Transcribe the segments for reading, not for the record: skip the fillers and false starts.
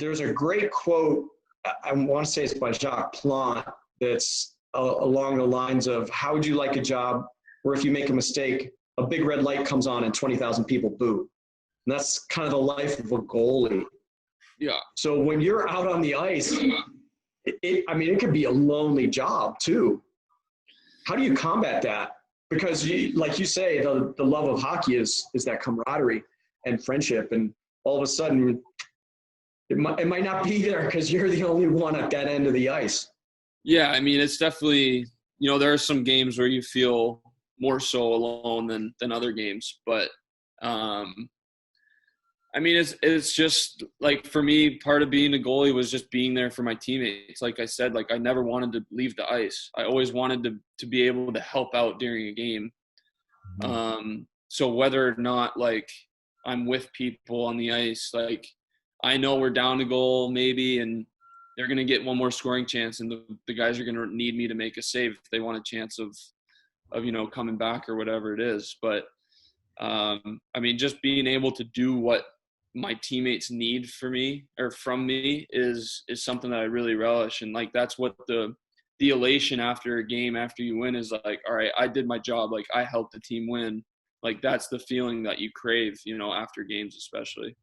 there's a great quote, I want to say it's by Jacques Plante, that's along the lines of, how would you like a job where if you make a mistake, a big red light comes on and 20,000 people boo? And that's kind of the life of a goalie. Yeah. So when you're out on the ice, it could be a lonely job too. How do you combat that? Because like you say, the love of hockey is that camaraderie and friendship, and all of a sudden it might not be there because you're the only one at that end of the ice. Yeah, I mean, it's definitely, there are some games where you feel more so alone than other games, but it's just like, for me, part of being a goalie was just being there for my teammates. Like I said, like I never wanted to leave the ice. I always wanted to be able to help out during a game. Mm-hmm. So whether or not like I'm with people on the ice, like I know we're down a goal maybe, and they're going to get one more scoring chance, and the guys are going to need me to make a save if they want a chance of coming back or whatever it is. But just being able to do what my teammates need from me is something that I really relish. And like, that's what the elation after a game, after you win, is like, all right, I did my job. Like I helped the team win. Like that's the feeling that you crave, after games, especially.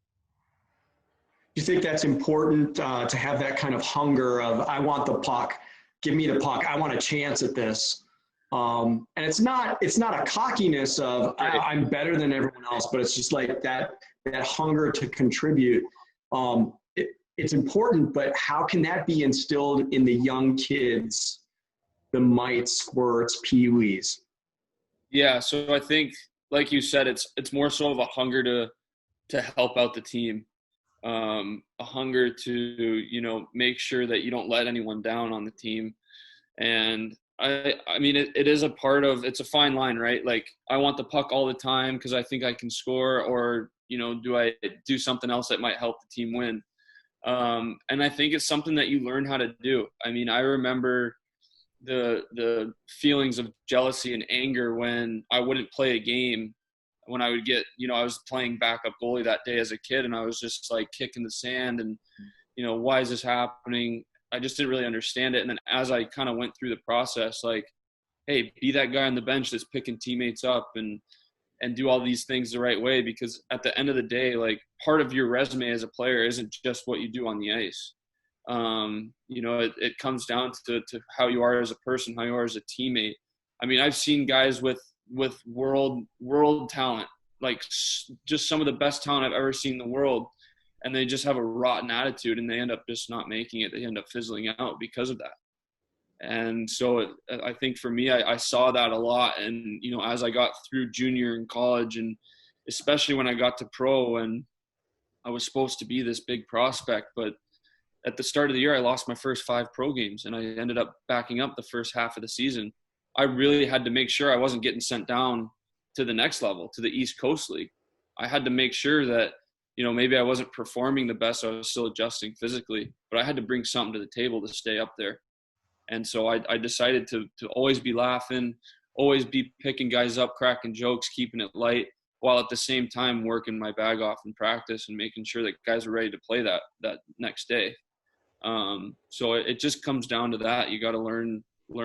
You think that's important to have that kind of hunger of, I want the puck, give me the puck, I want a chance at this. And it's not a cockiness of I'm better than everyone else, but it's just like that hunger to contribute. It's important, but how can that be instilled in the young kids, the mites, squirts, peewees? Yeah, so I think, like you said, it's more so of a hunger to help out the team, a hunger to make sure that you don't let anyone down on the team. And it is a part of, it's a fine line, right? Like I want the puck all the time because I think I can score, or do I do something else that might help the team win? And I think it's something that you learn how to do. I remember the feelings of jealousy and anger when I wouldn't play a game, when I would get, I was playing backup goalie that day as a kid, and I was just like kicking the sand and, why is this happening? I just didn't really understand it. And then as I kind of went through the process, like, hey, be that guy on the bench that's picking teammates up and do all these things the right way. Because at the end of the day, like part of your resume as a player isn't just what you do on the ice. It comes down to how you are as a person, how you are as a teammate. I've seen guys with world talent, like just some of the best talent I've ever seen in the world, and they just have a rotten attitude and they end up just not making it. They end up fizzling out because of that. And so I think for me, I saw that a lot. And, as I got through junior and college, and especially when I got to pro, and I was supposed to be this big prospect, but at the start of the year, I lost my first 5 pro games, and I ended up backing up the first half of the season. I really had to make sure I wasn't getting sent down to the next level, to the East Coast League. I had to make sure that, maybe I wasn't performing the best. I was still adjusting physically, but I had to bring something to the table to stay up there. And so I decided to always be laughing, always be picking guys up, cracking jokes, keeping it light, while at the same time working my bag off in practice and making sure that guys are ready to play that next day. So it just comes down to that. You got to learn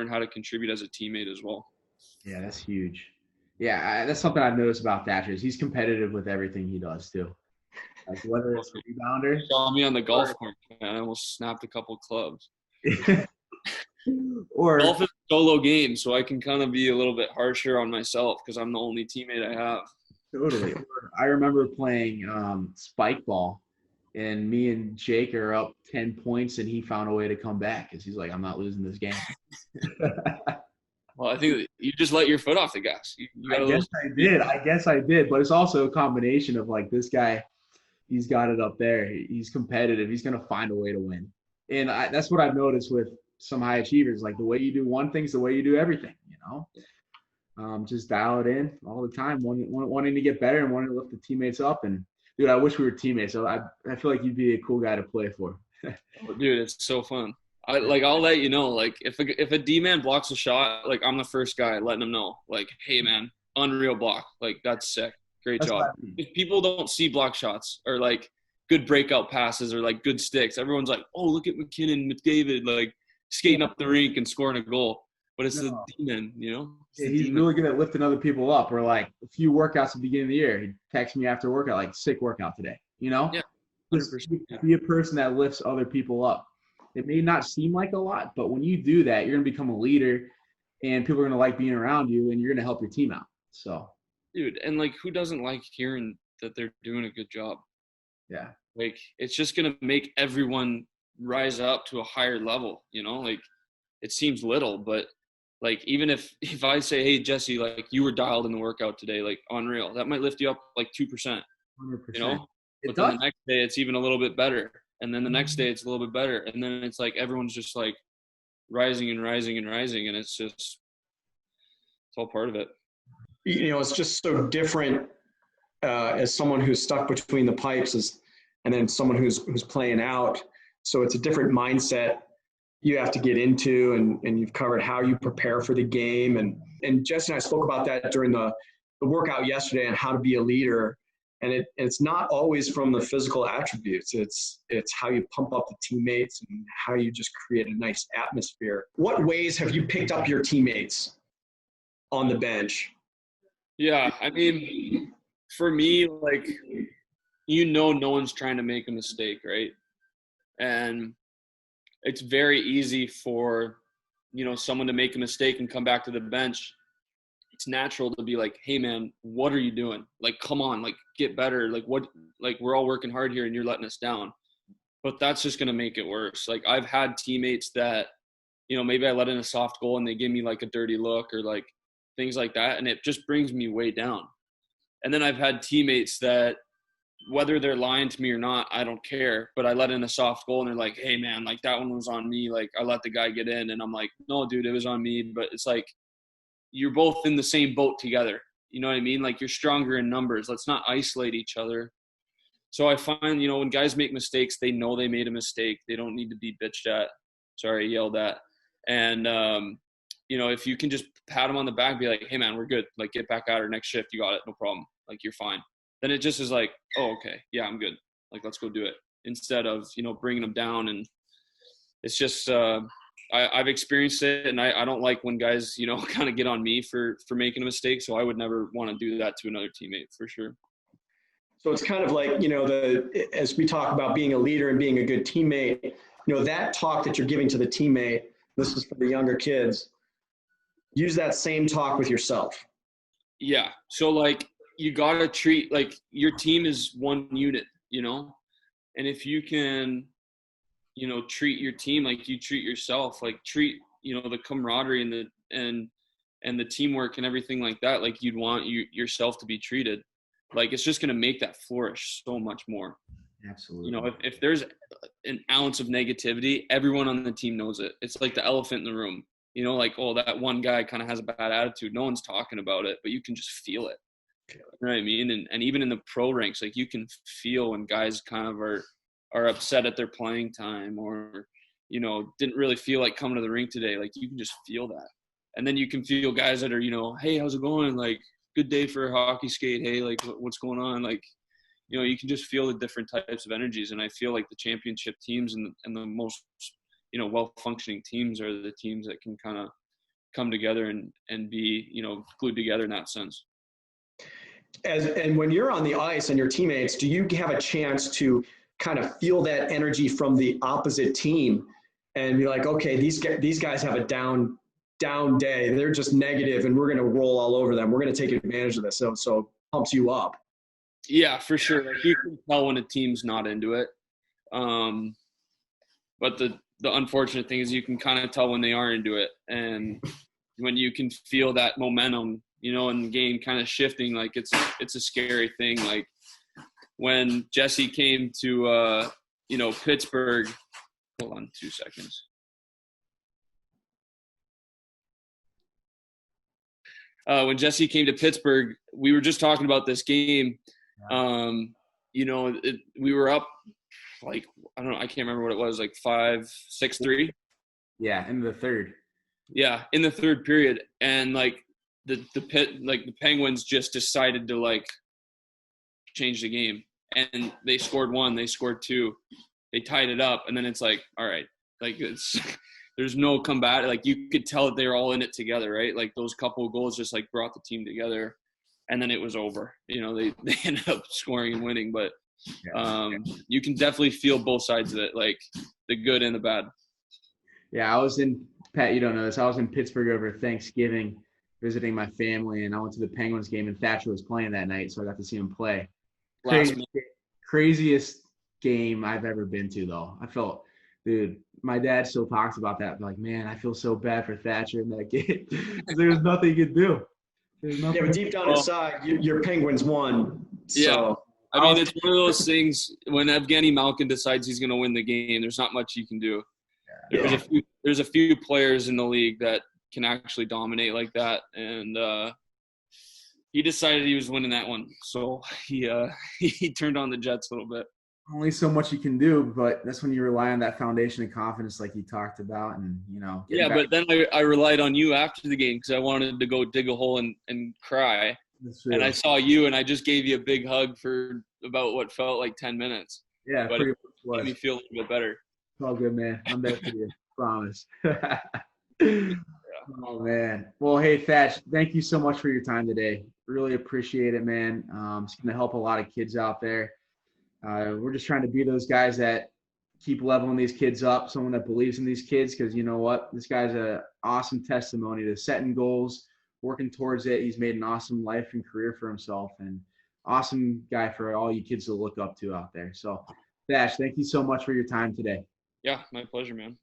how to contribute as a teammate as well. Yeah, that's huge. Yeah, that's something I've noticed about Thatcher. He's competitive with everything he does too. Like whether it's a rebounder. Saw me on the golf course, man. I almost snapped a couple clubs. Or golf is a solo game, so I can kind of be a little bit harsher on myself because I'm the only teammate I have. Totally. I remember playing spike ball, and me and Jake are up 10 points, and he found a way to come back because he's like, I'm not losing this game. Well, I think you just let your foot off the gas. I guess I did. But it's also a combination of like, this guy, he's got it up there. He's competitive. He's going to find a way to win. And that's what I've noticed with some high achievers. Like the way you do one thing is the way you do everything, just dial it in all the time, wanting to get better and wanting to lift the teammates up. And dude, I wish we were teammates. So I feel like you'd be a cool guy to play for. Dude, it's so fun. I'll let you know, like if a D-man blocks a shot, like I'm the first guy letting them know, like, hey man, unreal block. Like that's sick. Great job. If people don't see block shots, or like good breakout passes or like good sticks. Everyone's like, oh, look at McKinnon, McDavid, like skating up the rink and scoring a goal. But it's the demon, you know? Yeah, he's really good at lifting other people up. Or like a few workouts at the beginning of the year, he'd text me after workout, like, sick workout today, you know? Yeah, 100%. Be a person that lifts other people up. It may not seem like a lot, but when you do that, you're going to become a leader and people are going to like being around you and you're going to help your team out. So, dude, and like, who doesn't like hearing that they're doing a good job? yeah. Like, it's just going to make everyone rise up to a higher level, you know? Like, it seems little, but like, even if I say, hey, Jesse, like, you were dialed in the workout today, like, unreal, that might lift you up like 2%, 100%. you know? But then the next day it's even a little bit better. And then the next day it's a little bit better. And then it's like everyone's just like rising and rising and rising. And it's all part of it. You know, it's just so different as someone who's stuck between the pipes and then someone who's playing out. So it's a different mindset you have to get into, and you've covered how you prepare for the game. And Jesse and I spoke about that during the workout yesterday on how to be a leader. And it's not always from the physical attributes. It's how you pump up the teammates and how you just create a nice atmosphere. What ways have you picked up your teammates on the bench? Yeah, I mean, for me, like, no one's trying to make a mistake, right? And it's very easy for, someone to make a mistake and come back to the bench. It's natural to be like, hey man, what are you doing? Like, come on, like, get better. Like, we're all working hard here and you're letting us down. But that's just going to make it worse. Like, I've had teammates that, maybe I let in a soft goal and they give me like a dirty look or like things like that. And it just brings me way down. And then I've had teammates that, whether they're lying to me or not, I don't care. But I let in a soft goal and they're like, hey man, like, that one was on me. Like, I let the guy get in. And I'm like, no, dude, it was on me. But it's like, you're both in the same boat together. You know what I mean? Like, you're stronger in numbers. Let's not isolate each other. So I find, when guys make mistakes, they know they made a mistake. They don't need to be yelled at. And, if you can just pat them on the back, be like, hey man, we're good. Like, get back at her next shift. You got it. No problem. Like, you're fine. Then it just is like, oh, okay. Yeah, I'm good. Like, let's go do it. Instead of, bringing them down. And it's just, I've experienced it, and I don't like when guys, kind of get on me for making a mistake. So I would never want to do that to another teammate, for sure. So it's kind of like, as we talk about being a leader and being a good teammate, that talk that you're giving to the teammate, this is for the younger kids, use that same talk with yourself. Yeah. So like, you got to treat, like, your team is one unit, and if you can, treat your team like you treat yourself, like, treat, the camaraderie and the teamwork and everything like that, like you'd want yourself to be treated. Like, it's just going to make that flourish so much more. Absolutely. If there's an ounce of negativity, everyone on the team knows it. It's like the elephant in the room, like, oh, that one guy kind of has a bad attitude. No one's talking about it, but you can just feel it. You know what I mean? And even in the pro ranks, like, you can feel when guys kind of are upset at their playing time or, didn't really feel like coming to the rink today. Like, you can just feel that. And then you can feel guys that are, hey, how's it going? Like, good day for a hockey skate. Hey, like, what's going on? Like, you can just feel the different types of energies. And I feel like the championship teams and the most, well-functioning teams are the teams that can kind of come together and be, glued together in that sense. And when you're on the ice and your teammates, do you have a chance to kind of feel that energy from the opposite team and be like, okay, these guys have a down day. They're just negative and we're going to roll all over them. We're going to take advantage of this. So it pumps you up. Yeah, for sure. Like, you can tell when a team's not into it. But the unfortunate thing is you can kind of tell when they are into it. And when you can feel that momentum, in the game kind of shifting, like, it's a scary thing. Like, when Jesse came to, Pittsburgh, hold on 2 seconds. When Jesse came to Pittsburgh, we were just talking about this game. We were up, like, I don't know, I can't remember what it was, like 5-6-3. Yeah, in the third. Yeah, in the third period. And like the Penguins just decided to, like, change the game. and they scored one, they scored two, they tied it up, and then it's like, all right, like there's no comeback. Like you could tell that they were all in it together, right? Like those couple of goals just like brought the team together, and then it was over. You know, they ended up scoring and winning, but you can definitely feel both sides of it, like the good and the bad. Yeah, I was in Pat. You don't know this. I was in Pittsburgh over Thanksgiving, visiting my family, and I went to the Penguins game, and Thatcher was playing that night, so I got to see him play. Craziest game I've ever been to, though. I felt, dude, my dad still talks about that. Like, man, I feel so bad for Thatcher in that game. There was nothing he could do. Yeah, but deep down inside, your Penguins won. So. Yeah. I mean, it's one of those things when Evgeny Malkin decides he's going to win the game, there's not much you can do. Yeah. There's a few players in the league that can actually dominate like that, and he decided he was winning that one, so he turned on the Jets a little bit. Only so much you can do, but that's when you rely on that foundation of confidence, like you talked about, and Yeah, but then I relied on you after the game because I wanted to go dig a hole and cry. And I saw you, and I just gave you a big hug for about what felt like 10 minutes. Yeah, but pretty it much made me feel a little bit better. It's all good, man. I'm there for you. Promise. Oh, man. Well, hey, Thatch, thank you so much for your time today. Really appreciate it, man. It's going to help a lot of kids out there. We're just trying to be those guys that keep leveling these kids up, someone that believes in these kids, because you know what? This guy's an awesome testimony to setting goals, working towards it. He's made an awesome life and career for himself, and awesome guy for all you kids to look up to out there. So, Thatch, thank you so much for your time today. Yeah, my pleasure, man.